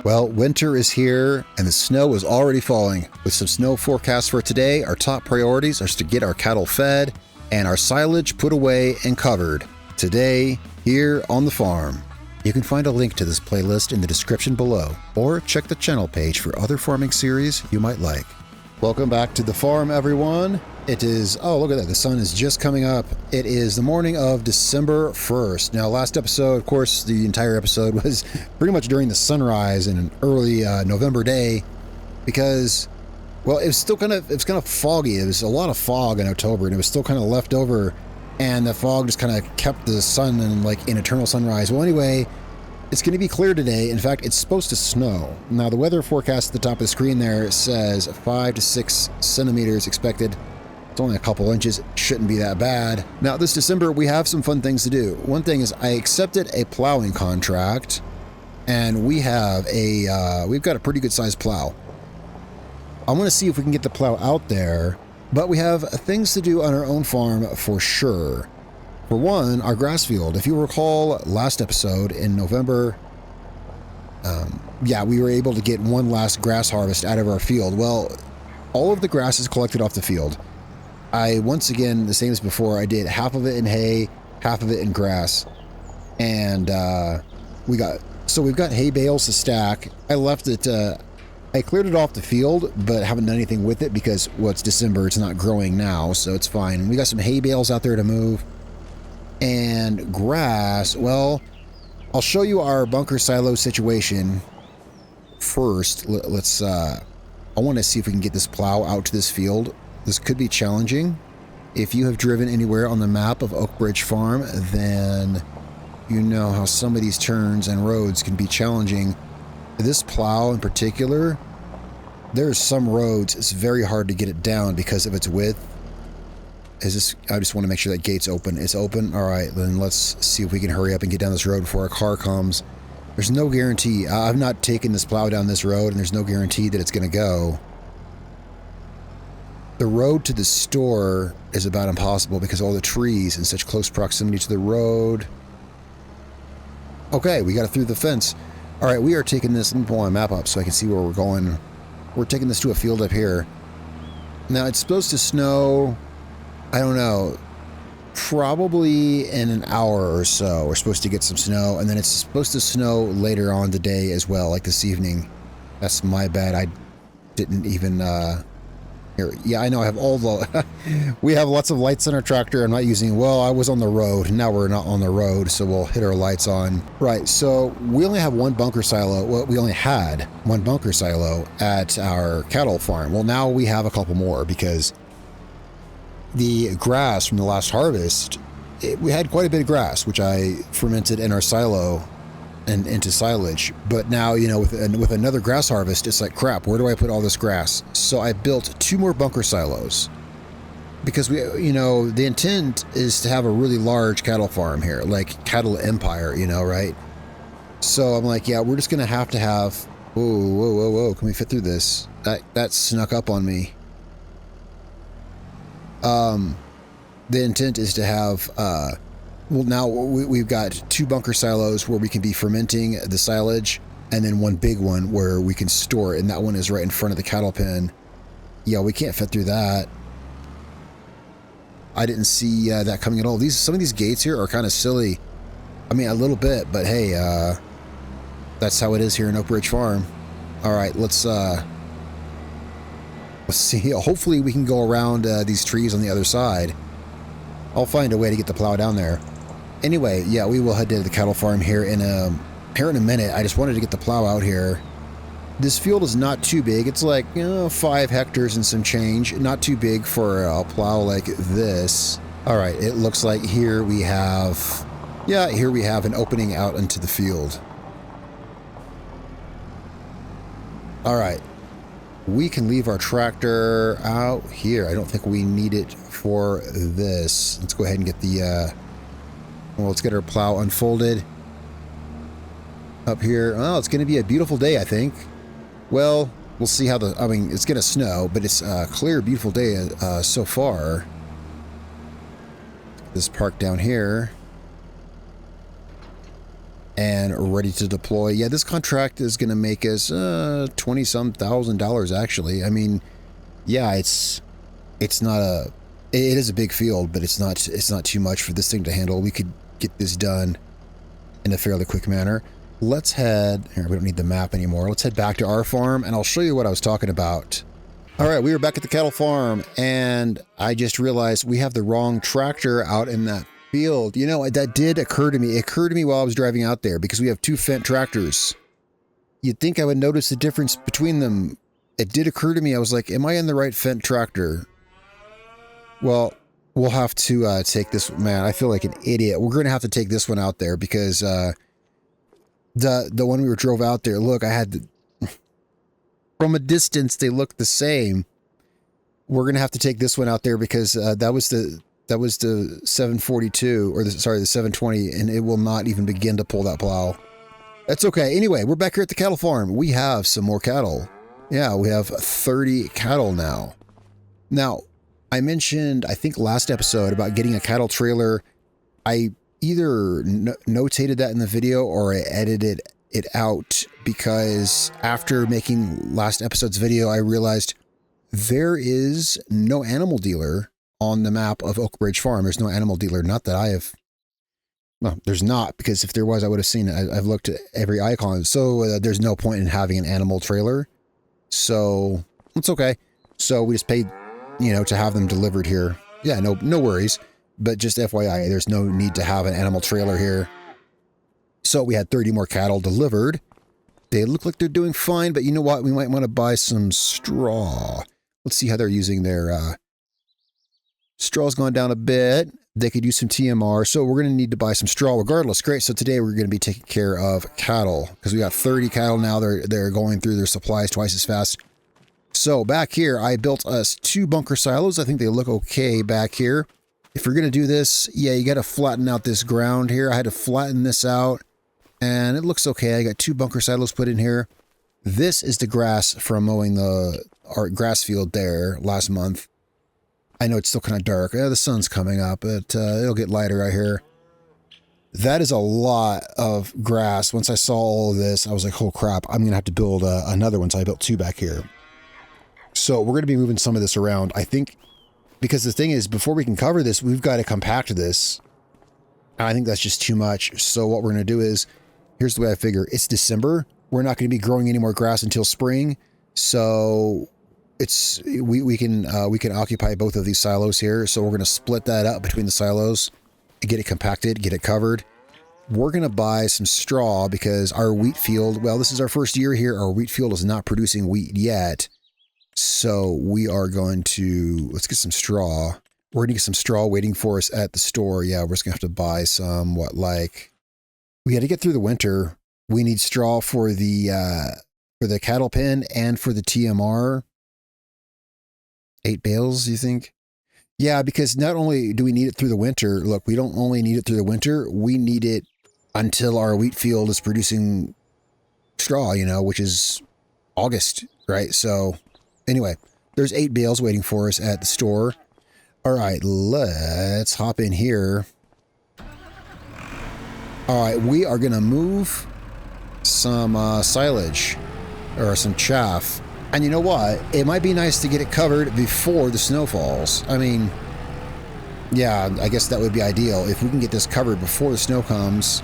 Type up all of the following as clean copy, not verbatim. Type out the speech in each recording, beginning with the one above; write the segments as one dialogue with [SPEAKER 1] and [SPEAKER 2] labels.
[SPEAKER 1] Well, winter is here and the snow is already falling. With some snow forecast for today, our top priorities are to get our cattle fed and our silage put away and covered. Today, here on the farm. You can find a link to this playlist in the description below, or check the channel page for other farming series you might like. Welcome back to the farm, everyone. It is, oh, look at that. The sun is just coming up. It is the morning of December 1st. Now, last episode, of course, the entire episode was pretty much during the sunrise in an early November day because, well, it was kind of foggy. There was a lot of fog in October, and it was still kind of left over, and the fog just kind of kept the sun in like an eternal sunrise. Well, anyway, it's going to be clear today. In fact, it's supposed to snow. Now, the weather forecast at the top of the screen there says 5 to 6 centimeters expected. It's only a couple inches. It shouldn't be that bad. Now, this December, we have some fun things to do. One thing is I accepted a plowing contract, and we've got a pretty good sized plow. I want to see if we can get the plow out there, but we have things to do on our own farm for sure. For one, our grass field. If you recall last episode in November, we were able to get one last grass harvest out of our field. Well, all of the grass is collected off the field. Once again, the same as before, I did half of it in hay, half of it in grass. And we've got hay bales to stack. I left it, I cleared it off the field, but haven't done anything with it because, well, it's December, it's not growing now, so it's fine. We got some hay bales out there to move. And grass, well, I'll show you our bunker silo situation first. I want to see if we can get this plow out to this field. This could be challenging. If you have driven anywhere on the map of Oak Ridge Farm, then you know how some of these turns and roads can be challenging. This plow in particular, there's some roads, it's very hard to get it down because of its width. I just want to make sure that gate's open. It's open? All right, then let's see if we can hurry up and get down this road before a car comes. There's no guarantee. I've not taken this plow down this road, and there's no guarantee that it's going to go. The road to the store is about impossible because of all the trees in such close proximity to the road. Okay, we got it through the fence. All right, we are taking this. Let me pull my map up so I can see where we're going. We're taking this to a field up here. Now, it's supposed to snow, I don't know, probably in an hour or so. We're supposed to get some snow, and then it's supposed to snow later on today as well, like this evening. That's my bad. I didn't even... Here. Yeah, I know I have all the... we have lots of lights on our tractor. I'm not using... Well, I was on the road. Now we're not on the road, so we'll hit our lights on. Right, so we only have one bunker silo. Well, we only had one bunker silo at our cattle farm. Well, now we have a couple more because the grass from the last harvest, we had quite a bit of grass, which I fermented in our silo and into silage. But now, you know, with another grass harvest, it's like, crap, where do I put all this grass? So I built 2 more bunker silos because the intent is to have a really large cattle farm here, like cattle empire, right? So I'm like, yeah, we're just going to have, whoa, can we fit through this? That snuck up on me. The intent is to have, well, now we've got 2 bunker silos where we can be fermenting the silage, and then one big one where we can store it, and that one is right in front of the cattle pen. Yeah, we can't fit through that. I didn't see that coming at all. Some of these gates here are kind of silly. I mean, a little bit, but hey, that's how it is here in Oak Ridge Farm. All right, let's see. Hopefully we can go around these trees on the other side. I'll find a way to get the plow down there. Anyway, yeah, we will head to the cattle farm here in a minute. I just wanted to get the plow out here. This field is not too big. It's like 5 hectares and some change. Not too big for a plow like this. All right, it looks like here we have an opening out into the field. All right. We can leave our tractor out here. I don't think we need it for this. Let's go ahead and get let's get our plow unfolded up here. Oh, it's going to be a beautiful day, I think. Well, we'll see how it's going to snow, but it's a clear, beautiful day so far. This park down here. and ready to deploy. Yeah, this contract is going to make us $20-some thousand actually. I mean, yeah, it's not a, it is a big field, but it's not too much for this thing to handle. We could get this done in a fairly quick manner. Let's head here. We don't need the map anymore. Let's head back to our farm and I'll show you what I was talking about. All right, we were back at the cattle farm and I just realized we have the wrong tractor out in that field. You know, that did occur to me. It occurred to me while I was driving out there because we have two Fendt tractors. You'd think I would notice the difference between them. It did occur to me. I was like, am I in the right Fendt tractor? Well, we'll have to take this. Man, I feel like an idiot. We're going to have to take this one out there because the one we drove out there, look, I had to, from a distance, they look the same. We're going to have to take this one out there because that was the 742 or the 720, and it will not even begin to pull that plow. That's okay. Anyway, we're back here at the cattle farm. We have some more cattle. Yeah, we have 30 cattle now. Now, I mentioned, I think last episode about getting a cattle trailer. I either notated that in the video or I edited it out because after making last episode's video, I realized there is no animal dealer on the map of Oak Ridge Farm. There's no animal dealer. Not that I have. Well, there's not, because if there was, I would have seen it. I've looked at every icon. So there's no point in having an animal trailer. So it's okay. So we just paid, you know, to have them delivered here. Yeah, no worries. But just FYI, there's no need to have an animal trailer here. So we had 30 more cattle delivered. They look like they're doing fine, but you know what? We might want to buy some straw. Let's see how they're using their straw's gone down a bit. They could use some TMR, so we're going to need to buy some straw regardless. Great. So today we're going to be taking care of cattle because we got 30 cattle now. They're going through their supplies twice as fast. So back here, I built us 2 bunker silos. I think they look okay back here. If you're going to do this, yeah, you got to flatten out this ground here. I had to flatten this out and it looks okay. I got 2 bunker silos put in here. This is the grass from mowing our grass field there last month. I know it's still kind of dark. The sun's coming up, but it'll get lighter right here. That is a lot of grass. Once I saw all of this, I was like, oh crap, I'm going to have to build another one. So I built 2 back here. So we're going to be moving some of this around, I think, because the thing is, before we can cover this, we've got to compact this. I think that's just too much. So what we're going to do is, here's the way I figure. It's December. We're not going to be growing any more grass until spring. So it's we can occupy both of these silos here. So we're going to split that up between the silos, get it compacted, get it covered. We're going to buy some straw because our wheat field, well, this is our first year here. Our wheat field is not producing wheat yet. So we are going to, let's get some straw. We're going to get some straw waiting for us at the store. Yeah, we're just going to have to buy some, we got to get through the winter. We need straw for the cattle pen and for the TMR. 8 bales, you think? Yeah, because not only do we need it through the winter, look, we don't only need it through the winter, we need it until our wheat field is producing straw, you know, which is August, right? So anyway, there's 8 bales waiting for us at the store. All right, let's hop in here. All right, we are going to move some silage or some chaff. And you know what? It might be nice to get it covered before the snow falls. I mean, yeah, I guess that would be ideal if we can get this covered before the snow comes,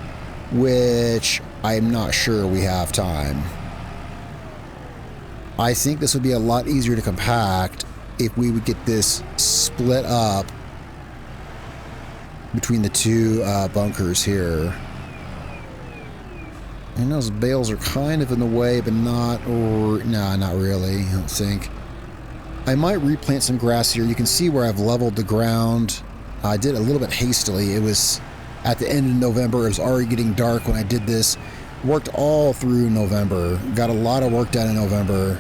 [SPEAKER 1] which I'm not sure we have time. I think this would be a lot easier to compact if we would get this split up between the 2 bunkers here. And those bales are kind of in the way, but not really, I don't think. I might replant some grass here. You can see where I've leveled the ground. I did it a little bit hastily. It was at the end of November. It was already getting dark when I did this. Worked all through November. Got a lot of work done in November.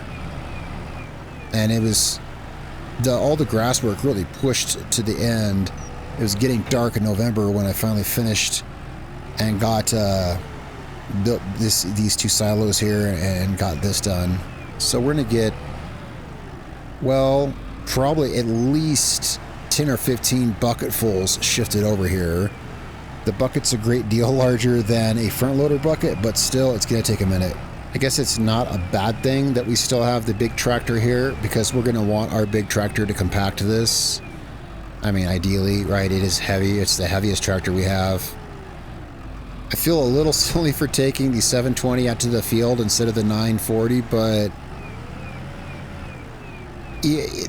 [SPEAKER 1] And it was, all the grass work really pushed to the end. It was getting dark in November when I finally finished and got built these 2 silos here and got this done. So we're gonna get, well, probably at least 10 or 15 bucketfuls shifted over here. The bucket's a great deal larger than a front loader bucket, but still it's going to take a minute. I guess it's not a bad thing that we still have the big tractor here, because we're going to want our big tractor to compact this. I mean, ideally, right? It is heavy. It's the heaviest tractor we have. I feel a little silly for taking the 720 out to the field instead of the 940, but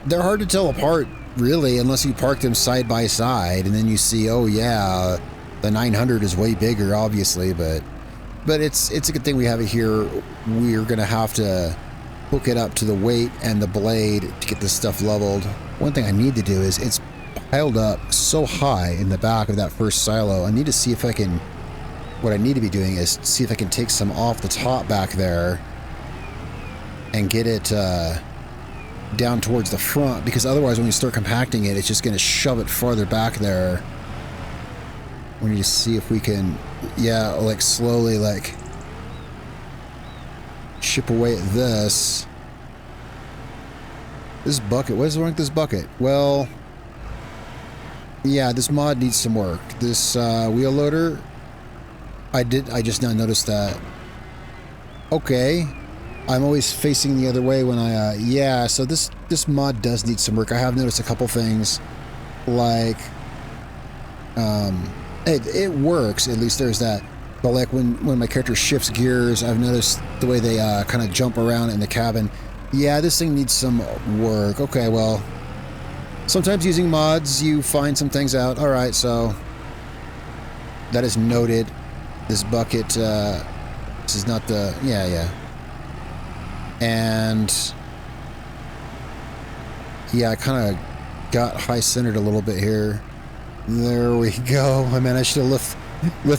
[SPEAKER 1] they're hard to tell apart, really, unless you park them side by side, and then you see, oh yeah, the 900 is way bigger, obviously, but it's a good thing we have it here. We're gonna have to hook it up to the weight and the blade to get this stuff leveled. One thing I need to do is, it's piled up so high in the back of that first silo. I need to see if I can, what I need to be doing is see if I can take some off the top back there and get it down towards the front, because otherwise when we start compacting it, it's just going to shove it farther back there. We need to see if we can, yeah, like slowly, like chip away at this bucket. What is wrong with this bucket? Well, yeah, this mod needs some work. This wheel loader, I just now noticed that. Okay, I'm always facing the other way when I yeah, so this mod does need some work. I have noticed a couple things, like it works, at least there's that, but like when my character shifts gears, I've noticed the way they kind of jump around in the cabin. Yeah, this thing needs some work. Okay, well, sometimes using mods you find some things out. All right, so that is noted. This bucket, this is not the, yeah, and yeah, I kind of got high centered a little bit here. There we go. I managed to lift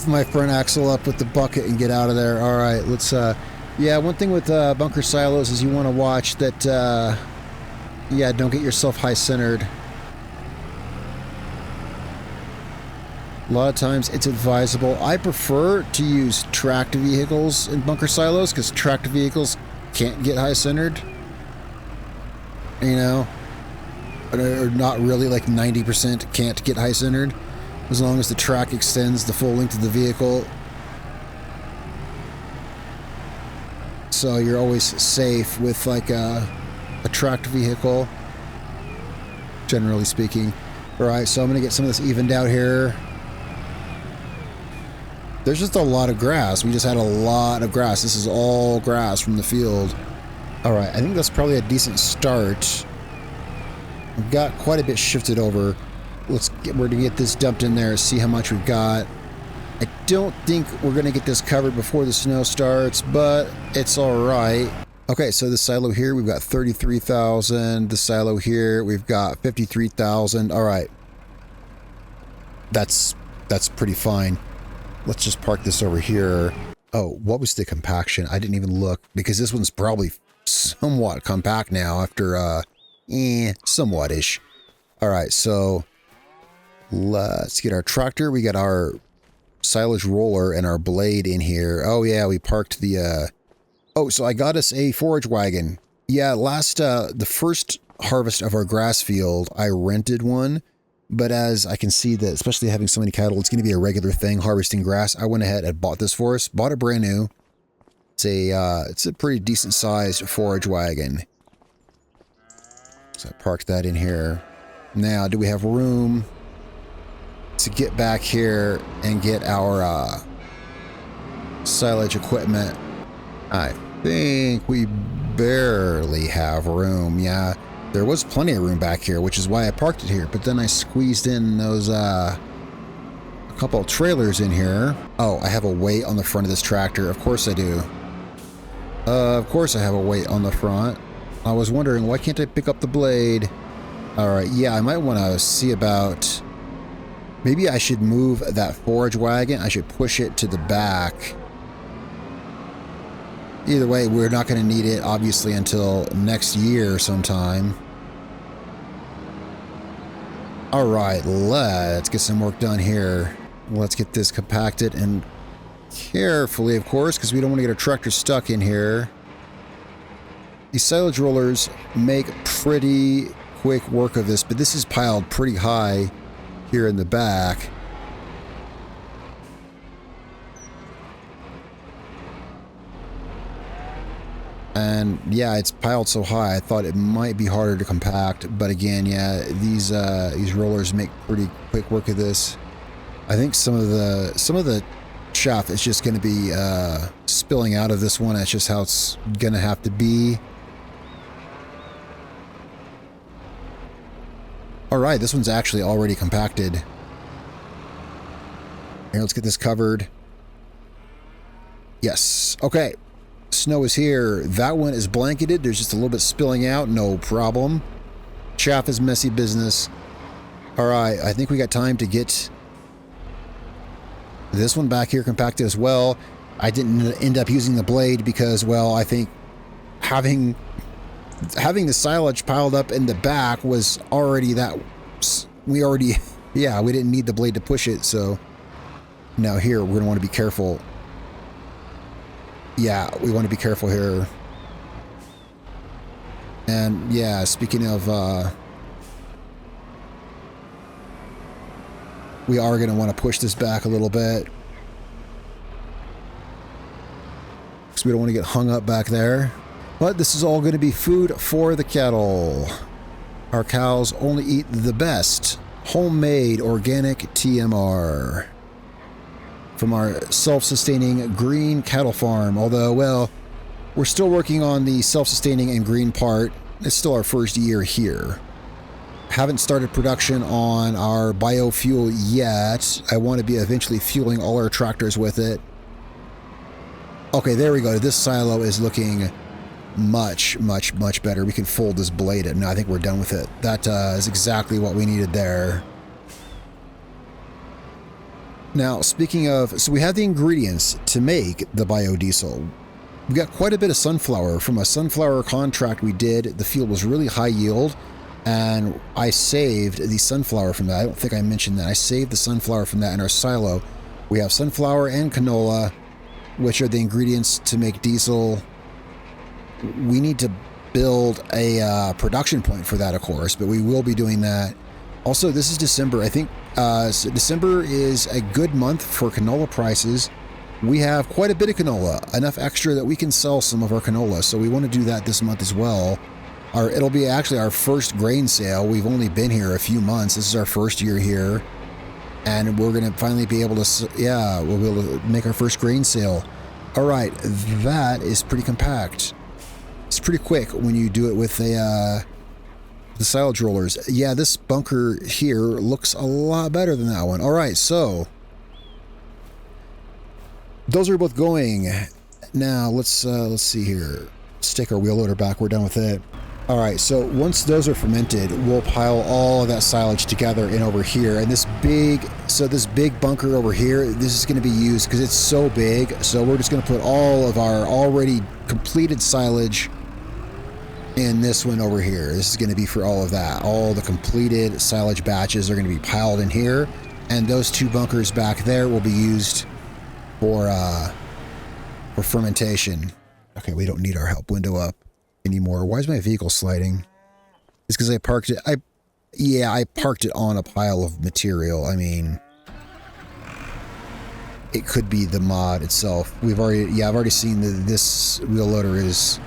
[SPEAKER 1] my front axle up with the bucket and get out of there. All right, let's yeah, one thing with bunker silos is you want to watch that yeah, don't get yourself high centered. A lot of times it's advisable. I prefer to use tracked vehicles in bunker silos, because tracked vehicles can't get high centered, you know, or not really, like 90% can't get high centered, as long as the track extends the full length of the vehicle. So you're always safe with like a tracked vehicle, generally speaking. All right, so I'm gonna get some of this evened out here. There's just a lot of grass. We just had a lot of grass. This is all grass from the field. All right, I think that's probably a decent start. We've got quite a bit shifted over. We're gonna get this dumped in there, see how much we've got. I don't think we're gonna get this covered before the snow starts, but it's all right. Okay, so the silo here, we've got 33,000. The silo here, we've got 53,000. All right. That's pretty fine. Let's just park this over here. Oh, what was the compaction? I didn't even look, because this one's probably somewhat compact now after, somewhat-ish. All right, so let's get our tractor. We got our silage roller and our blade in here. Oh, yeah, we parked the, oh, so I got us a forage wagon. Yeah, the first harvest of our grass field, I rented one. But as I can see that, especially having so many cattle, it's going to be a regular thing, harvesting grass. I went ahead and bought this for us. Bought it brand new. It's a pretty decent sized forage wagon. So I parked that in here. Now, do we have room to get back here and get our silage equipment? I think we barely have room. Yeah. There was plenty of room back here, which is why I parked it here. But then I squeezed in those, a couple of trailers in here. Oh, I have a weight on the front of this tractor. Of course I do. Of course I have a weight on the front. I was wondering, why can't I pick up the blade? All right, yeah, I might want to see about... Maybe I should move that forage wagon. I should push it to the back. Either way, we're not going to need it, obviously, until next year sometime. All right, let's get some work done here. Let's get this compacted and carefully, of course, because we don't want to get our tractor stuck in here. These silage rollers make pretty quick work of this, but this is piled pretty high here in the back. And yeah, it's piled so high, I thought it might be harder to compact. But again, yeah, these rollers make pretty quick work of this. I think some of the chaff is just going to be spilling out of this one. That's just how it's going to have to be. All right, this one's actually already compacted. Here, let's get this covered. Yes. Okay. Snow is here. That one is blanketed. There's just a little bit spilling out. No problem. Chaff is messy business. All right. I think we got time to get this one back here compacted as well. I didn't end up using the blade because, well, I think having the silage piled up in the back was already that we didn't need the blade to push it. So now here we're gonna want to be careful. Yeah, we want to be careful here. And yeah, speaking of we are going to want to push this back a little bit because we don't want to get hung up back there. But this is all going to be food for the cattle. Our cows only eat the best homemade organic TMR from our self-sustaining green cattle farm. Although, well, we're still working on the self-sustaining and green part. It's still our first year here. Haven't started production on our biofuel yet. I want to be eventually fueling all our tractors with it. Okay, there we go. This silo is looking much better. We can fold this blade in. No, I think we're done with it. That is exactly what we needed there. Now, speaking of, so we have the ingredients to make the biodiesel. We got quite a bit of sunflower from a sunflower contract we did. The field was really high yield, and I saved the sunflower from that. I don't think I mentioned that. I saved the sunflower from that in our silo. We have sunflower and canola, which are the ingredients to make diesel. We need to build a production point for that, of course, but we will be doing that. Also, this is December. I think so December is a good month for canola prices. We have quite a bit of canola, enough extra that we can sell some of our canola. So we want to do that this month as well. It'll be actually our first grain sale. We've only been here a few months. This is our first year here. And we're going to finally be able to, yeah, we'll be able to make our first grain sale. All right, that is pretty compact. It's pretty quick when you do it with the silage rollers. Yeah, this bunker here looks a lot better than that one. All right, so those are both going. Now let's see here. Let's take our wheel loader back. We're done with it. All right, so once those are fermented, we'll pile all of that silage together in over here. And this big bunker over here, this is going to be used because it's so big. So we're just going to put all of our already completed silage in this one over here. This is going to be for all of that. All the completed silage batches are going to be piled in here. And those two bunkers back there will be used for fermentation. Okay, we don't need our help window up anymore. Why is my vehicle sliding? It's because I parked it. I parked it on a pile of material. I mean, it could be the mod itself. I've already seen that this wheel loader is.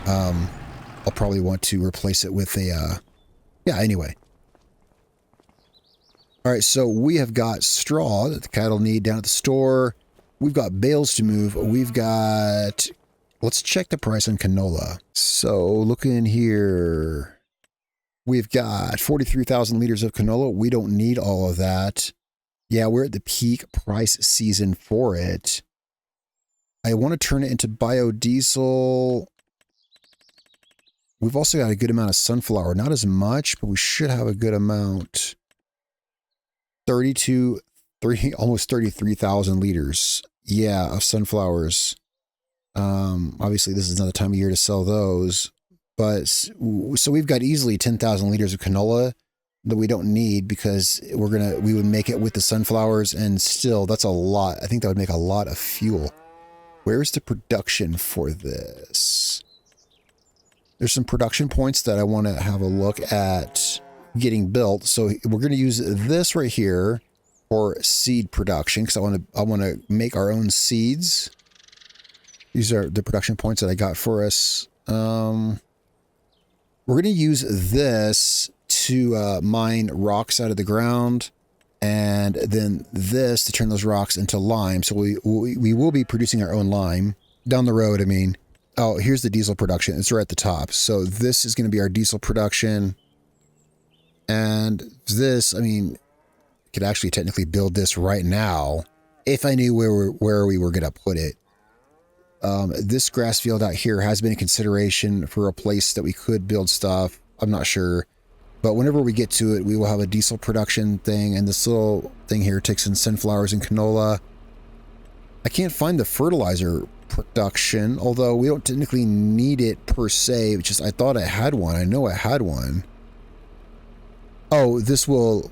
[SPEAKER 1] I'll probably want to replace it with a. Yeah. Anyway. All right. So we have got straw that the cattle need down at the store. We've got bales to move. We've got. Let's check the price on canola. So looking here, we've got 43,000 liters of canola. We don't need all of that. Yeah, we're at the peak price season for it. I want to turn it into biodiesel. We've also got a good amount of sunflower. Not as much, but we should have a good amount. Almost 33,000 liters. Yeah, of sunflowers. Obviously this is another time of year to sell those, but so we've got easily 10,000 liters of canola that we don't need because we would make it with the sunflowers, and still that's a lot. I think that would make a lot of fuel. Where's the production for this? There's some production points that I want to have a look at getting built. So we're going to use this right here for seed production because I want to make our own seeds. These are the production points that I got for us. We're going to use this to mine rocks out of the ground, and then this to turn those rocks into lime. So we will be producing our own lime down the road. I mean, oh, here's the diesel production. It's right at the top. So this is going to be our diesel production. And this, I mean, could actually technically build this right now if I knew where we were going to put it. This grass field out here has been a consideration for a place that we could build stuff. I'm not sure. But whenever we get to it, we will have a diesel production thing. And this little thing here takes in sunflowers and canola. I can't find the fertilizer production, although we don't technically need it per se. It's just I thought I had one. I know I had one. Oh, this will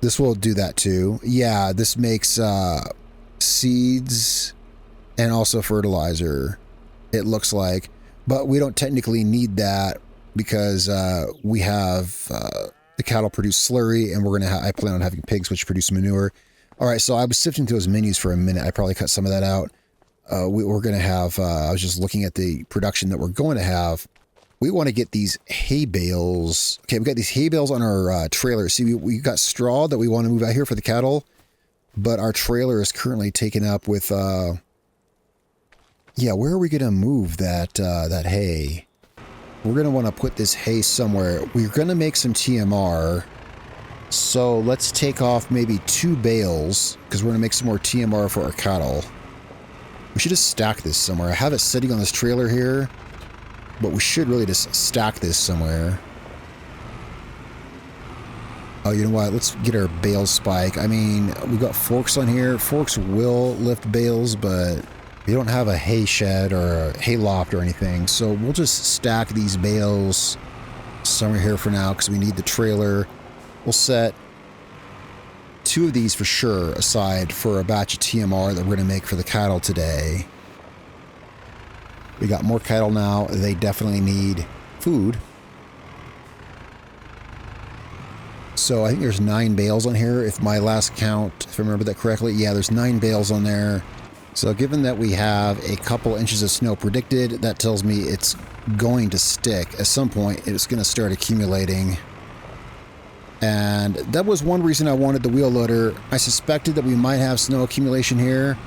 [SPEAKER 1] do that too. Yeah, this makes seeds and also fertilizer, it looks like. But we don't technically need that because we have the cattle produce slurry, and I plan on having pigs which produce manure. All right, so I was sifting through those menus for a minute. I probably cut some of that out. We're going to have, I was just looking at the production that we're going to have. We want to get these hay bales. Okay, we got these hay bales on our trailer. See, we got straw that we want to move out here for the cattle, but our trailer is currently taken up with, yeah, where are we going to move that hay? We're going to want to put this hay somewhere. We're going to make some TMR. So let's take off maybe 2 bales because we're going to make some more TMR for our cattle. We should just stack this somewhere. I have it sitting on this trailer here, but we should really just stack this somewhere. Oh, you know what? Let's get our bale spike. I mean, we've got forks on here. Forks will lift bales, but we don't have a hay shed or a hay loft or anything. So we'll just stack these bales somewhere here for now because we need the trailer. We'll set 2 of these for sure aside for a batch of TMR that we're going to make for the cattle today. We got more cattle now. They definitely need food. So I think there's 9 bales on here. If my last count, if I remember that correctly, yeah, there's 9 bales on there. So given that we have a couple inches of snow predicted, that tells me it's going to stick. At some point, it's going to start accumulating. And that was one reason I wanted the wheel loader. I suspected that we might have snow accumulation here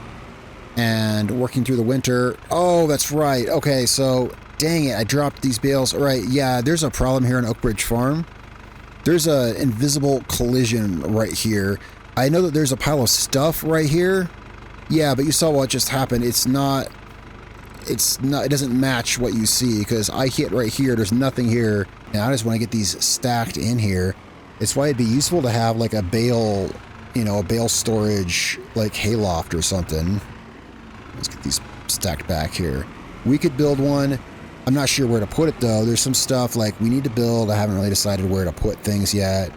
[SPEAKER 1] and working through the winter. Oh, that's right. Okay, so dang it, I dropped these bales. All right, yeah, there's a problem here on Oak Ridge Farm. There's an invisible collision right here. I know that there's a pile of stuff right here. Yeah, but you saw what just happened. It doesn't match what you see because I hit right here. There's nothing here. And I just want to get these stacked in here. It's why it'd be useful to have like a bale, you know, a bale storage, like hayloft or something. Let's get these stacked back here. We could build one. I'm not sure where to put it though. There's some stuff like we need to build. I haven't really decided where to put things yet.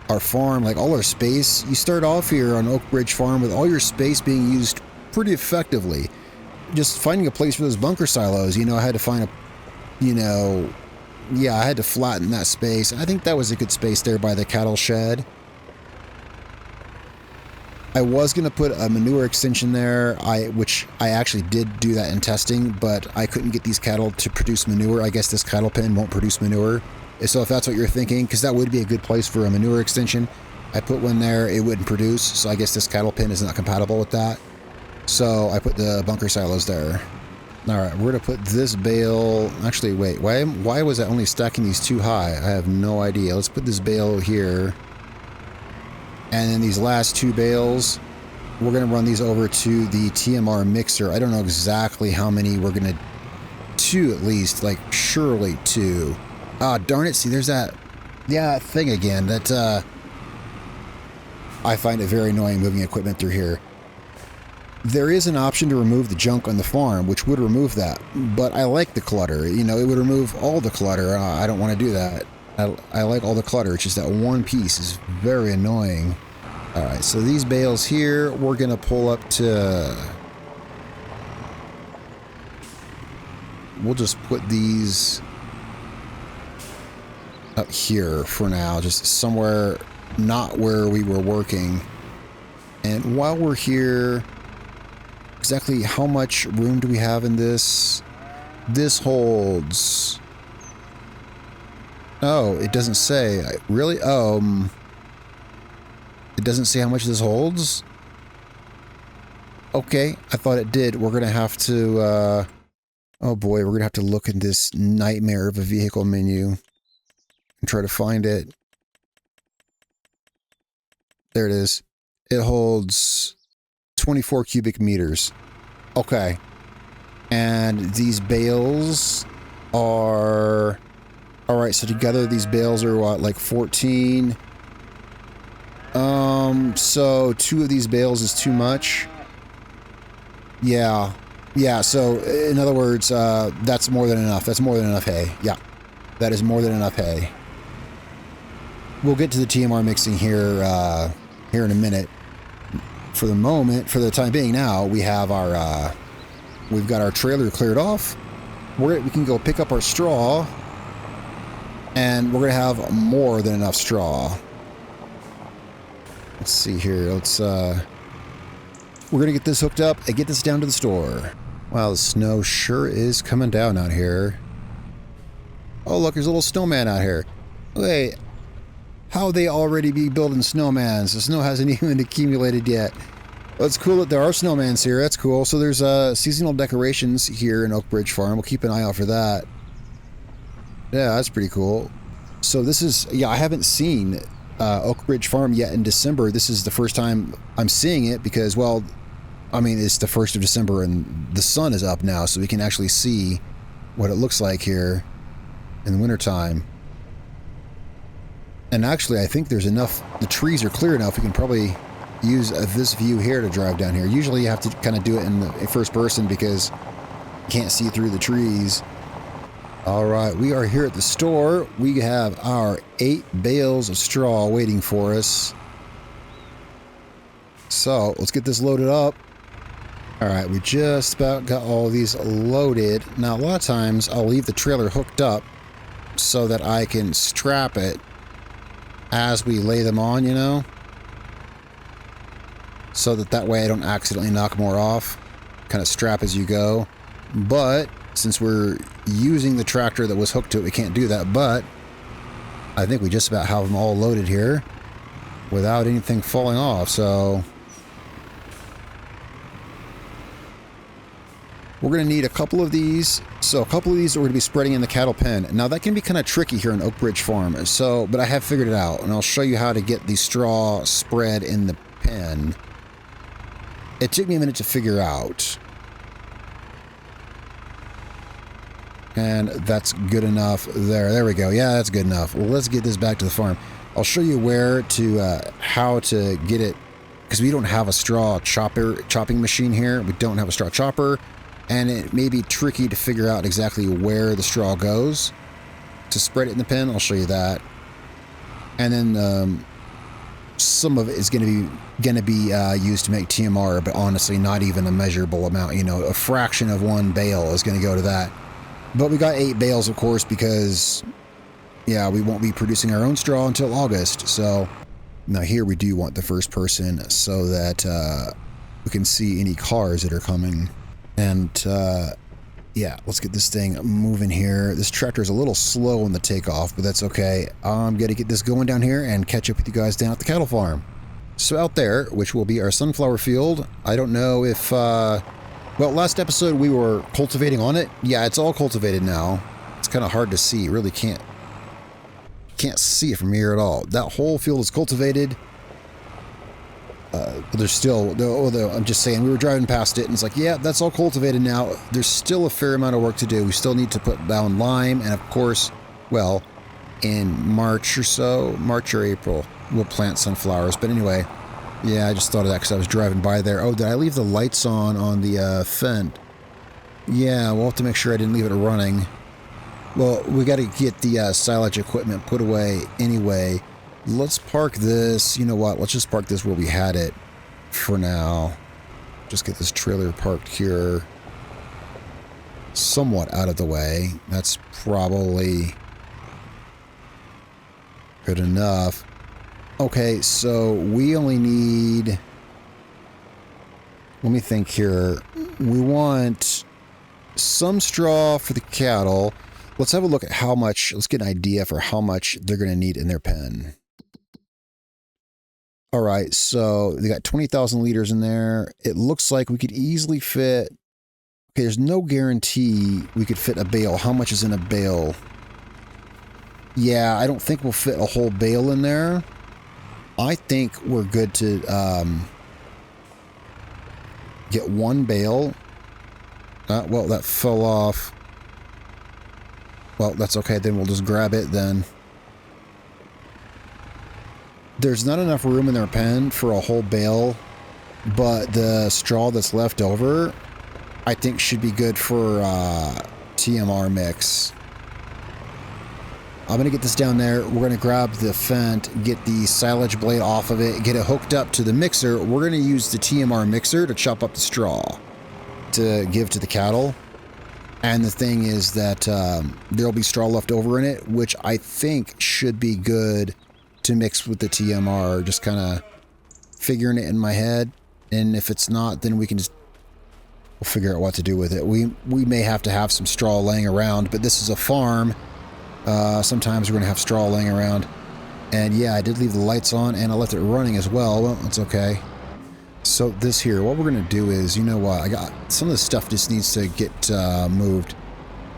[SPEAKER 1] Our farm, like all our space, you start off here on Oak Ridge Farm with all your space being used pretty effectively. Just finding a place for those bunker silos, you know, I had to find a, you know, yeah, I had to flatten that space. I think that was a good space there by the cattle shed. I was going to put a manure extension there, which I actually did do that in testing, but I couldn't get these cattle to produce manure. I guess this cattle pen won't produce manure. So if that's what you're thinking, because that would be a good place for a manure extension, I put one there, it wouldn't produce, so I guess this cattle pen is not compatible with that. So I put the bunker silos there. Alright, we're going to put this bale... Actually, wait, why was I only stacking these too high? I have no idea. Let's put this bale here. And then these last 2 bales, we're going to run these over to the TMR mixer. I don't know exactly how many we're going to... 2 at least, like surely 2. Ah, darn it, see there's that... Yeah, thing again, that I find it very annoying moving equipment through here. There is an option to remove the junk on the farm, which would remove that, but I like the clutter. You know, it would remove all the clutter. I don't want to do that. I like all the clutter. It's just that one piece is very annoying. All right, so these bales here, we're going to pull up to... We'll just put these up here for now, just somewhere not where we were working. And while we're here... exactly how much room do we have in this? This holds... Oh, it doesn't say. Really? It doesn't say how much this holds? Okay, I thought it did. We're going to have to, oh boy, we're going to have to look in this nightmare of a vehicle menu and try to find it. There it is. It holds 24 cubic meters. Okay. And these bales are... Alright, so together these bales are what, like 14? So 2 of these bales is too much. Yeah. Yeah, so in other words, that's more than enough. That's more than enough hay. Yeah. That is more than enough hay. We'll get to the TMR mixing here, here in a minute. For the moment, for the time being now, we have our, we've got our trailer cleared off. We can go pick up our straw. And we're going to have more than enough straw. Let's see here. Let's, we're going to get this hooked up and get this down to the store. Wow, the snow sure is coming down out here. Oh, look, there's a little snowman out here. Wait, how they already be building snowmans? The snow hasn't even accumulated yet. Well, it's cool that there are snowmans here. That's cool. So there's seasonal decorations here in Oak Ridge Farm. We'll keep an eye out for that. Yeah, that's pretty cool. So this is, yeah, I haven't seen Oak Ridge Farm yet in December. This is the first time I'm seeing it because, well, I mean, it's the 1st of December and the sun is up now, so we can actually see what it looks like here in the wintertime. And actually, I think there's enough, the trees are clear enough, we can probably use this view here to drive down here. Usually you have to kind of do it in the first person because you can't see through the trees. All right, we are here at the store. We have our 8 bales of straw waiting for us. So let's get this loaded up. All right, we just about got all of these loaded. Now, a lot of times I'll leave the trailer hooked up so that I can strap it as we lay them on, you know? So that way I don't accidentally knock more off. Kind of strap as you go. But since we're using the tractor that was hooked to it, we can't do that. But I think we just about have them all loaded here without anything falling off. So we're going to need a couple of these. So a couple of these we're going to be spreading in the cattle pen. Now that can be kind of tricky here in Oak Ridge Farm. So, but I have figured it out, and I'll show you how to get the straw spread in the pen. It took me a minute to figure out. And that's good enough there. There we go. Yeah, that's good enough. Well, let's get this back to the farm. I'll show you where to, how to get it, because we don't have a straw chopping machine here. We don't have a straw chopper, and it may be tricky to figure out exactly where the straw goes to spread it in the pen. I'll show you that. And then some of it is going to be used to make TMR, but honestly, not even a measurable amount. You know, a fraction of one bale is going to go to that. But we got 8 bales, of course, because, yeah, we won't be producing our own straw until August. So now here we do want the first person so that we can see any cars that are coming. And, yeah, let's get this thing moving here. This tractor is a little slow on the takeoff, but that's okay. I'm going to get this going down here and catch up with you guys down at the cattle farm. So out there, which will be our sunflower field, I don't know if... well, last episode we were cultivating on it. Yeah, it's all cultivated now. It's kind of hard to see. You really can't see it from here at all. That whole field is cultivated. But there's still, although I'm just saying, we were driving past it and it's like, yeah, that's all cultivated now. There's still a fair amount of work to do. We still need to put down lime, and of course, well, in March or so, March or April, we'll plant sunflowers. But anyway, yeah, I just thought of that because I was driving by there. Oh, did I leave the lights on the Fendt? Yeah, we'll have to make sure I didn't leave it running. Well, we got to get the silage equipment put away anyway. Let's park this. You know what? Let's just park this where we had it for now. Just get this trailer parked here somewhat out of the way. That's probably good enough. Okay, so we only need Let me think here. We want some straw for the cattle. Let's have a look at how much, let's get an idea for how much they're going to need in their pen. All right, so they got 20,000 liters in there. It looks like we could easily fit, okay, there's no guarantee we could fit a bale. How much is in a bale? Yeah, I don't think we'll fit a whole bale in there. I think we're good to get one bale. Well, that fell off. Well, that's okay. Then we'll just grab it then. There's not enough room in their pen for a whole bale, but the straw that's left over, I think should be good for TMR mix. I'm going to get this down there. We're going to grab the Fendt, get the silage blade off of it, get it hooked up to the mixer. We're going to use the TMR mixer to chop up the straw to give to the cattle. And the thing is that there'll be straw left over in it, which I think should be good to mix with the TMR. Just kind of figuring it in my head. And if it's not, then we can just we'll figure out what to do with it. We may have to have some straw laying around, but this is a farm. Sometimes we're going to have straw laying around. And yeah, I did leave the lights on and I left it running as well. Well, that's okay. So this here, what we're going to do is, you know what, I got some of this stuff just needs to get moved.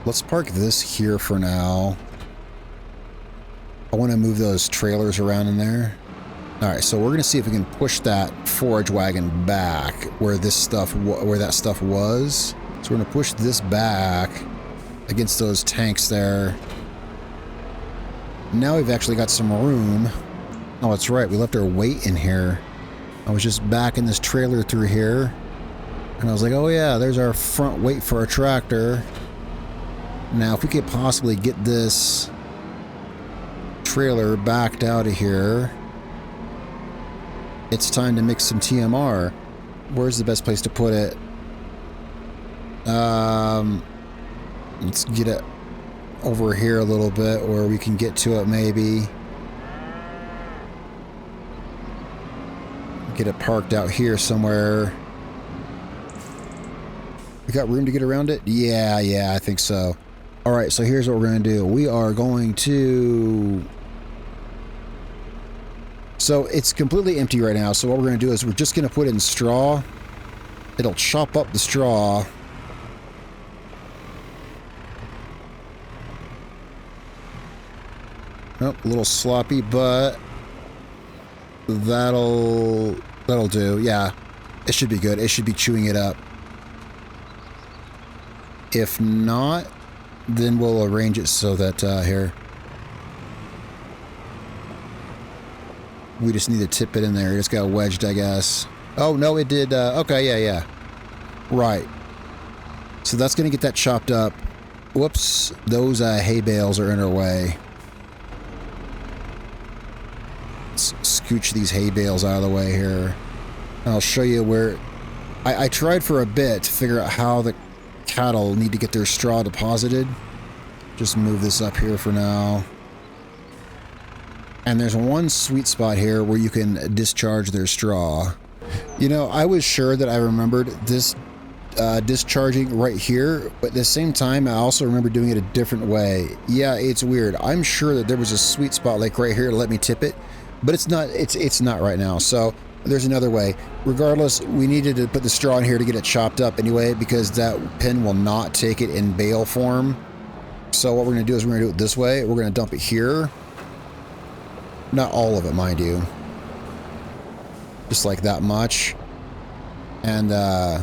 [SPEAKER 1] Let's park this here for now. I want to move those trailers around in there. All right, so we're going to see if we can push that forage wagon back where this stuff, where that stuff was. So we're going to push this back against those tanks there. Now we've actually got some room. Oh, that's right. We left our weight in here. I was just backing this trailer through here. And I was like, oh yeah, there's our front weight for our tractor. Now, if we could possibly get this trailer backed out of here, it's time to mix some TMR. Where's the best place to put it? Let's get it over here a little bit where we can get to it maybe. Get it parked out here somewhere. We got room to get around it? Yeah, I think so. All right, so here's what we're going to do. We are going to... So it's completely empty right now. So what we're going to do is we're just going to put in straw. It'll chop up the straw. Oh, a little sloppy, but that'll do. Yeah, it should be good. It should be chewing it up. If not, then we'll arrange it so that here we just need to tip it in there. It just got wedged, I guess. Oh no, it did. Okay, yeah, right. So that's gonna get that chopped up. Whoops, those hay bales are in our way. Let's scooch these hay bales out of the way here. I'll show you where... I tried for a bit to figure out how the cattle need to get their straw deposited. Just move this up here for now. And there's one sweet spot here where you can discharge their straw. You know, I was sure that I remembered this discharging right here, but at the same time, I also remember doing it a different way. Yeah, it's weird. I'm sure that there was a sweet spot like right here to let me tip it. But it's not right now. So there's another way. Regardless, we needed to put the straw in here to get it chopped up anyway, because that pin will not take it in bale form. So what we're going to do is we're going to do it this way. We're going to dump it here. Not all of it, mind you. Just like that much. And then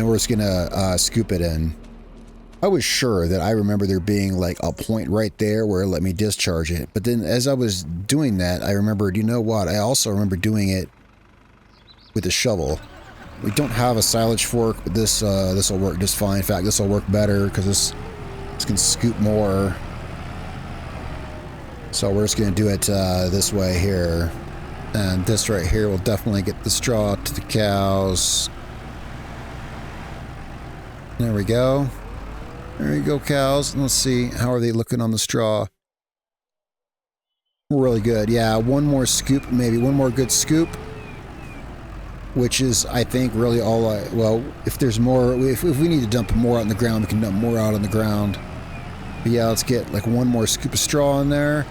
[SPEAKER 1] we're just going to scoop it in. I was sure that I remember there being like a point right there where it let me discharge it. But then as I was doing that, I remembered, you know what? I also remember doing it with a shovel. We don't have a silage fork, but this will work just fine. In fact, this will work better because this can scoop more. So we're just going to do it this way here. And this right here will definitely get the straw to the cows. There we go. There you go, cows. Let's see. How are they looking on the straw? Really good. Yeah, one more scoop, maybe. One more good scoop. which is, I think, really all I... Well, if there's more... If we need to dump more out on the ground, we can dump more out on the ground. But yeah, let's get like one more scoop of straw in there.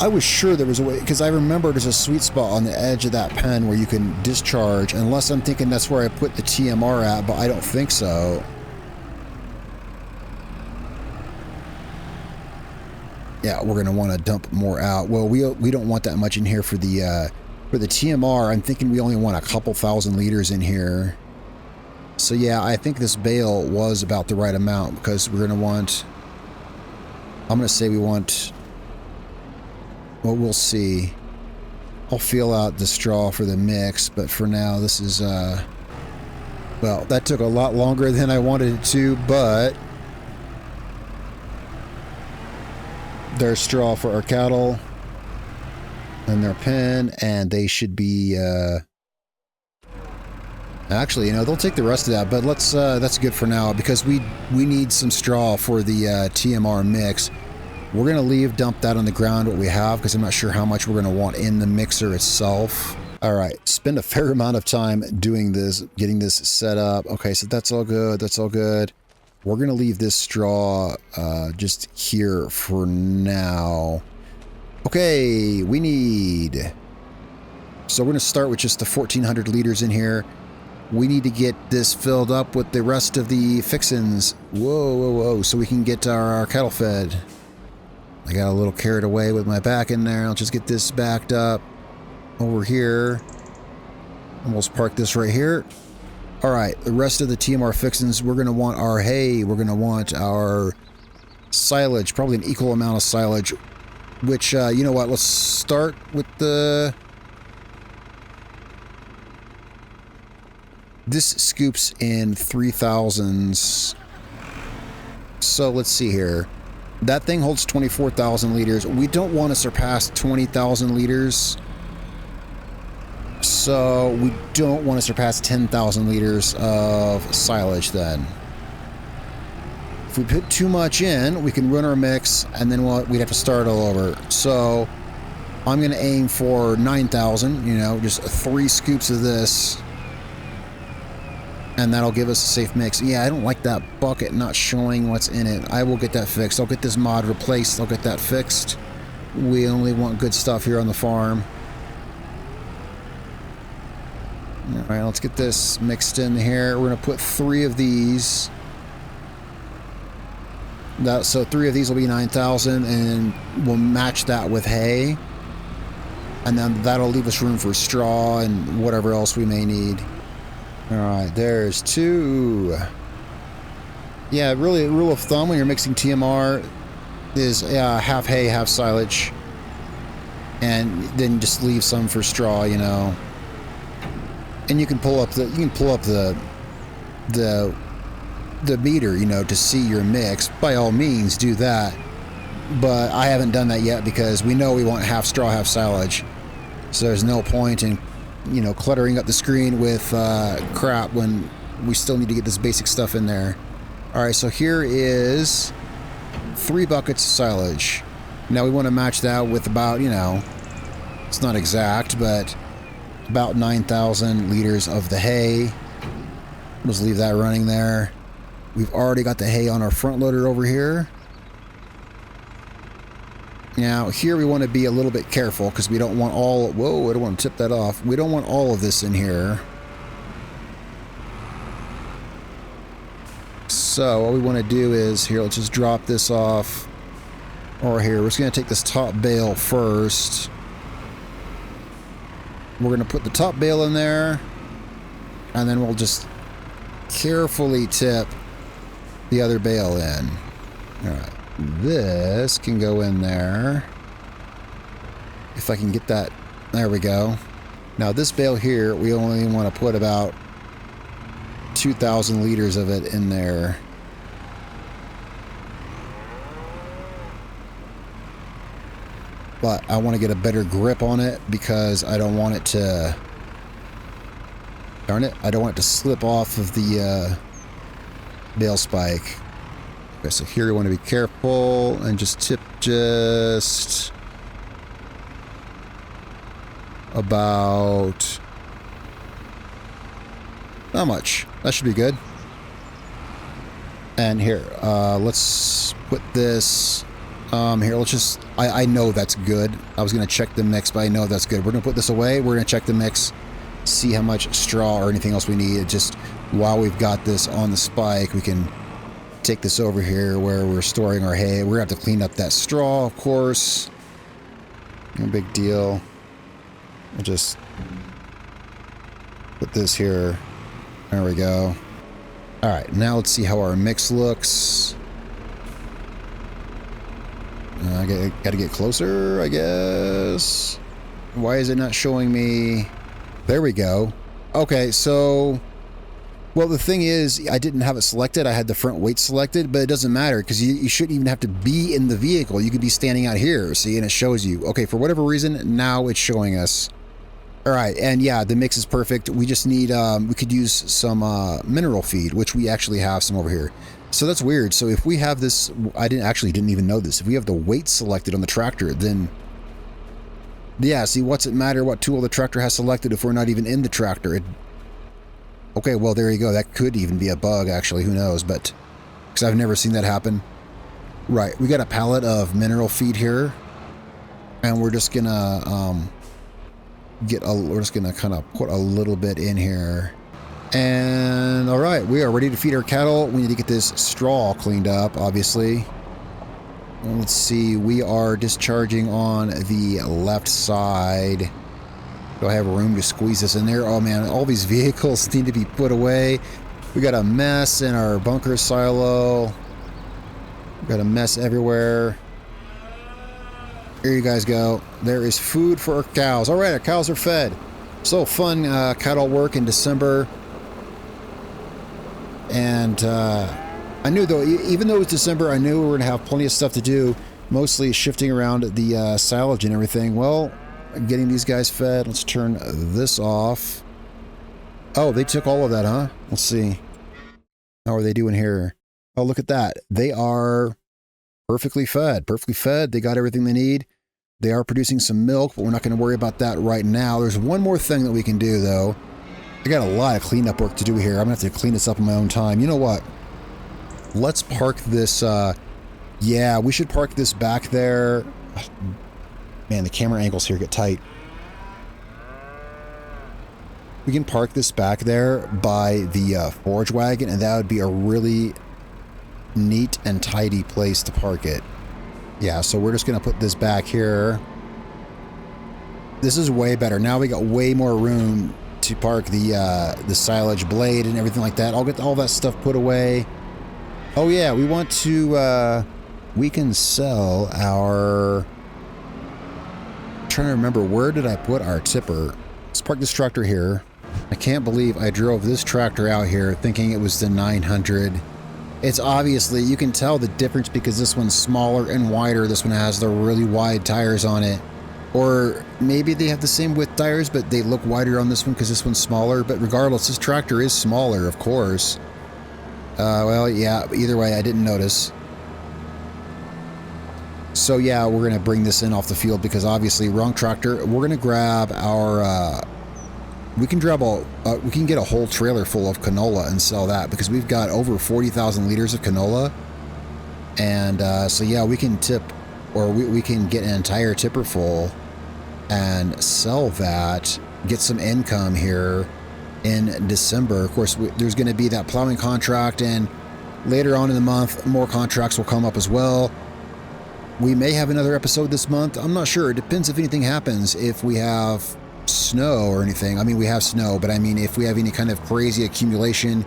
[SPEAKER 1] I was sure there was a way, because I remember there's a sweet spot on the edge of that pen where you can discharge, unless I'm thinking that's where I put the TMR at, but I don't think so. Yeah, we're going to want to dump more out. Well, we don't want that much in here for the TMR. I'm thinking we only want a couple thousand liters in here. So yeah, I think this bale was about the right amount, because we're going to want... I'm going to say we want... Well, we'll see. I'll feel out the straw for the mix, but for now, this is, well, that took a lot longer than I wanted it to, but there's straw for our cattle and their pen, and they should be, actually, you know, they'll take the rest of that, but let's, that's good for now, because we need some straw for the, TMR mix. We're going to dump that on the ground, what we have, because I'm not sure how much we're going to want in the mixer itself. All right, spend a fair amount of time doing this, getting this set up. Okay, so that's all good. That's all good. We're going to leave this straw just here for now. Okay, we need... So we're going to start with just the 1,400 liters in here. We need to get this filled up with the rest of the fixins. Whoa, whoa, whoa, so we can get our cattle fed. I got a little carried away with my back in there. I'll just get this backed up over here. Almost park this right here. All right, the rest of the TMR fixins, we're going to want our hay. We're going to want our silage, probably an equal amount of silage, which, you know what, let's start with the... This scoops in 3,000s. So let's see here. That thing holds 24,000 liters. We don't want to surpass 20,000 liters. So we don't want to surpass 10,000 liters of silage then. If we put too much in, we can run our mix, and then we'd have to start all over. So I'm going to aim for 9,000, you know, just 3 scoops of this. And that'll give us a safe mix. Yeah, I don't like that bucket not showing what's in it. I will get that fixed. I'll get this mod replaced. I'll get that fixed. We only want good stuff here on the farm. All right, let's get this mixed in here. We're going to put 3 of these. So 3 of these will be 9,000, and we'll match that with hay. And then that'll leave us room for straw and whatever else we may need. All right, there's 2. Yeah, really, a rule of thumb when you're mixing TMR is half hay, half silage, and then just leave some for straw, you know. And you can pull up the meter, you know, to see your mix. By all means, do that. But I haven't done that yet because we know we want half straw, half silage. So there's no point in, you know, cluttering up the screen with crap when we still need to get this basic stuff in there. All right, so here is 3 buckets of silage. Now we want to match that with about, you know, it's not exact, but about 9,000 liters of the hay. Let's leave that running there. We've already got the hay on our front loader over here. Now, here we want to be a little bit careful because we don't want all... Whoa, I don't want to tip that off. We don't want all of this in here. So, what we want to do is... Here, let's just drop this off. Or here, we're just going to take this top bale first. We're going to put the top bale in there. And then we'll just carefully tip the other bale in. Alright. This can go in there. If I can get that. There we go. Now this bale here, we only want to put about 2,000 liters of it in there. But I want to get a better grip on it because I don't want it to... Darn it, I don't want it to slip off of the bale spike. Okay, so here you want to be careful and just tip just about Not much. That should be good. And here, let's put this, here, let's just, I know that's good. I was going to check the mix, but I know that's good. We're going to put this away. We're going to check the mix, see how much straw or anything else we need. Just while we've got this on the spike, we can take this over here where we're storing our hay. We're going to have to clean up that straw, of course. No big deal. We'll just put this here. There we go. All right, now let's see how our mix looks. I got to get closer, I guess. Why is it not showing me? There we go. Okay, so, well, the thing is, I didn't have it selected. I had the front weight selected, but it doesn't matter because you shouldn't even have to be in the vehicle. You could be standing out here, see, and it shows you. Okay, for whatever reason, now it's showing us. All right, and yeah, the mix is perfect. We just need, we could use some mineral feed, which we actually have some over here. So that's weird. So if we have this, I didn't even know this. If we have the weight selected on the tractor, then yeah, see, what's it matter what tool the tractor has selected if we're not even in the tractor? Okay, well, there you go. That could even be a bug, actually. Who knows? But because I've never seen that happen. Right, we got a pallet of mineral feed here, and we're just gonna we're just gonna kind of put a little bit in here. And all right, we are ready to feed our cattle. We need to get this straw cleaned up, obviously. And let's see, we are discharging on the left side. Do I have room to squeeze this in there? Oh man, all these vehicles need to be put away. We got a mess in our bunker silo. We got a mess everywhere. Here you guys go. There is food for our cows. All right, our cows are fed. So fun cattle work in December. And I knew, though, even though it was December, I knew we were going to have plenty of stuff to do, mostly shifting around the silage and everything. Well, getting these guys fed. Let's turn this off. Oh, they took all of that, huh? Let's see. How are they doing here? Oh, look at that. They are perfectly fed. Perfectly fed. They got everything they need. They are producing some milk, but we're not going to worry about that right now. There's one more thing that we can do, though. I got a lot of cleanup work to do here. I'm going to have to clean this up in my own time. You know what? Let's park this, yeah, we should park this back there. Man, the camera angles here get tight. We can park this back there by the forage wagon, and that would be a really neat and tidy place to park it. Yeah, so we're just going to put this back here. This is way better. Now we got way more room to park the silage blade and everything like that. I'll get all that stuff put away. Oh yeah, we want to, we can sell our, I'm trying to remember, where did I put our tipper? Let's park this tractor here. I can't believe I drove this tractor out here thinking it was the 900. It's obviously, you can tell the difference because this one's smaller and wider. This one has the really wide tires on it. Or maybe they have the same width tires, but they look wider on this one because this one's smaller. But regardless, this tractor is smaller, of course. Well, yeah, either way, I didn't notice. So yeah, we're going to bring this in off the field because obviously, wrong tractor. We're going to grab our, we can get a whole trailer full of canola and sell that because we've got over 40,000 liters of canola. And so yeah, we can tip, or we can get an entire tipper full and sell that, get some income here in December. Of course, there's going to be that plowing contract, and later on in the month, more contracts will come up as well. We may have another episode this month. I'm not sure. It depends if anything happens. If we have snow or anything. I mean, we have snow, but I mean, if we have any kind of crazy accumulation,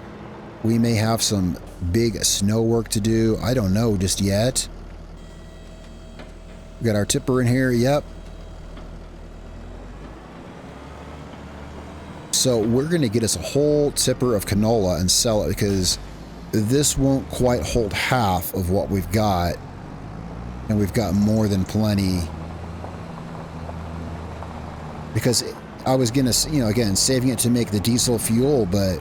[SPEAKER 1] we may have some big snow work to do. I don't know just yet. We got our tipper in here. Yep. So we're going to get us a whole tipper of canola and sell it because this won't quite hold half of what we've got. And we've got more than plenty. Because I was going to, you know, again, saving it to make the diesel fuel, but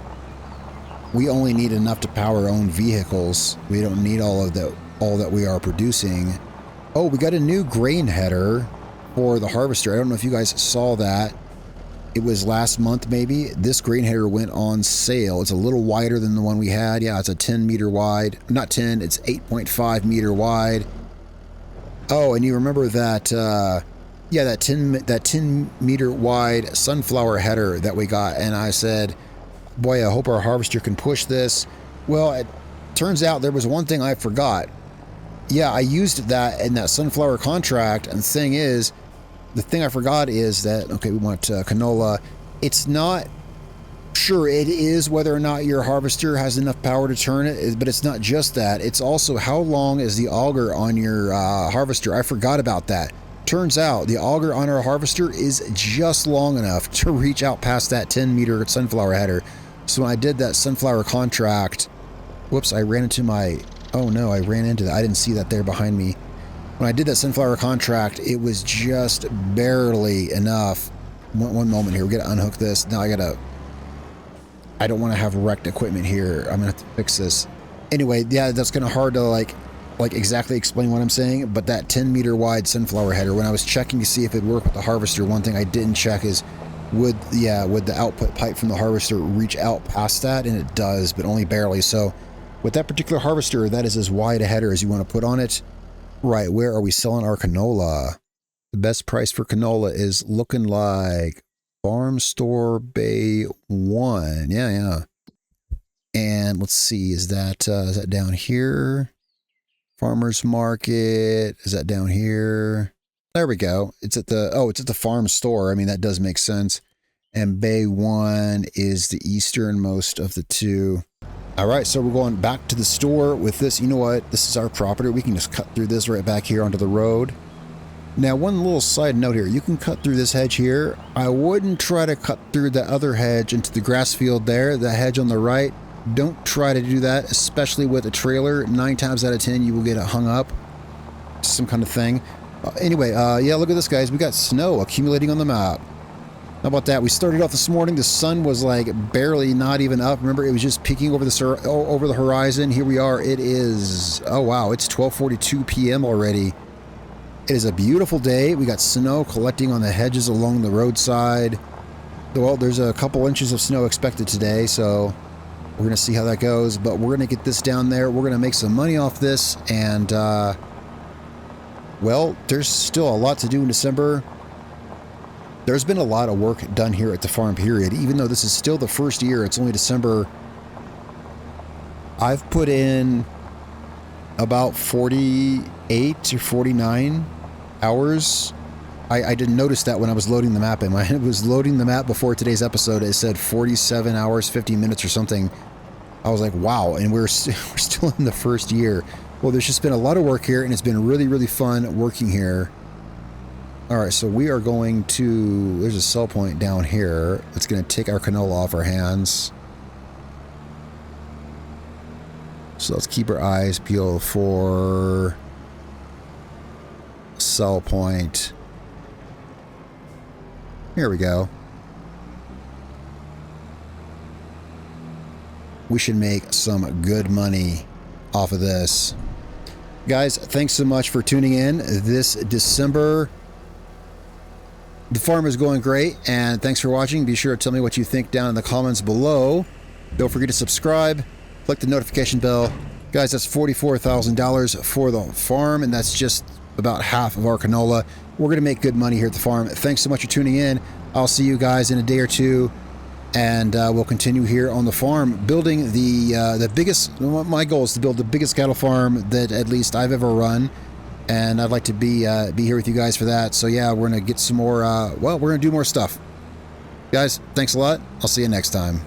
[SPEAKER 1] we only need enough to power our own vehicles. We don't need all that we are producing. Oh, we got a new grain header for the harvester. I don't know if you guys saw that. It was last month maybe. This grain header went on sale. It's a little wider than the one we had. Yeah, it's a 10 meter wide. Not 10, it's 8.5 meter wide. Oh, and you remember that, yeah, that 10 meter wide sunflower header that we got. And I said, boy, I hope our harvester can push this. Well, it turns out there was one thing I forgot. Yeah, I used that in that sunflower contract. And the thing is, the thing I forgot is that, okay, we want canola. It's not sure it is whether or not your harvester has enough power to turn it, but it's not just that. It's also how long is the auger on your harvester. I forgot about that. Turns out the auger on our harvester is just long enough to reach out past that 10 meter sunflower header. So when I did that sunflower contract, whoops, I ran into my, oh no, I ran into that. I didn't see that there behind me. When I did that sunflower contract, it was just barely enough. One moment here, we gotta unhook this. Now I don't want to have wrecked equipment here. I'm gonna have to fix this. Anyway, yeah, that's kind of hard to like exactly explain what I'm saying, but that 10 meter wide sunflower header, when I was checking to see if it'd work with the harvester, one thing I didn't check is would the output pipe from the harvester reach out past that, and it does, but only barely. So with that particular harvester, that is as wide a header as you want to put on it. Right, where are we selling our canola? The best price for canola is looking like Farm Store Bay 1. Yeah. And let's see, is that down here? Farmer's Market, is that down here? There we go. It's at the farm store. I mean, that does make sense. And Bay 1 is the easternmost of the two. All right, so we're going back to the store with this. You know what? This is our property. We can just cut through this right back here onto the road. Now, one little side note here. You can cut through this hedge here. I wouldn't try to cut through the other hedge into the grass field there, the hedge on the right. Don't try to do that, especially with a trailer. 9 times out of 10, you will get it hung up. Some kind of thing. Anyway, yeah, look at this, guys. We got snow accumulating on the map. How about that? We started off this morning. The sun was like barely not even up. Remember, it was just peeking over the horizon. Here we are. It is, oh wow, it's 12:42 p.m. already. It is a beautiful day. We got snow collecting on the hedges along the roadside. Well, there's a couple inches of snow expected today, so we're going to see how that goes. But we're going to get this down there. We're going to make some money off this. And, well, there's still a lot to do in December. There's been a lot of work done here at the farm, period. Even though this is still the first year, it's only December. I've put in about 48 or 49 hours. I didn't notice that when I was loading the map in. When I was loading the map before today's episode, it said 47 hours, 50 minutes or something. I was like, wow, and we're still in the first year. Well, there's just been a lot of work here, and it's been really, really fun working here. All right, so we are going to, there's a sell point down here. It's going to take our canola off our hands. So let's keep our eyes peeled for sell point. Here we go. We should make some good money off of this. Guys, thanks so much for tuning in this December. The farm is going great, and thanks for watching. Be sure to tell me what you think down in the comments below. Don't forget to subscribe, click the notification bell. Guys, that's $44,000 for the farm, and that's just about half of our canola. We're going to make good money here at the farm. Thanks so much for tuning in. I'll see you guys in a day or two, and we'll continue here on the farm building the biggest. My goal is to build the biggest cattle farm that at least I've ever run. And I'd like to be here with you guys for that. So yeah, we're going to get some more, well, we're going to do more stuff. Guys, thanks a lot. I'll see you next time.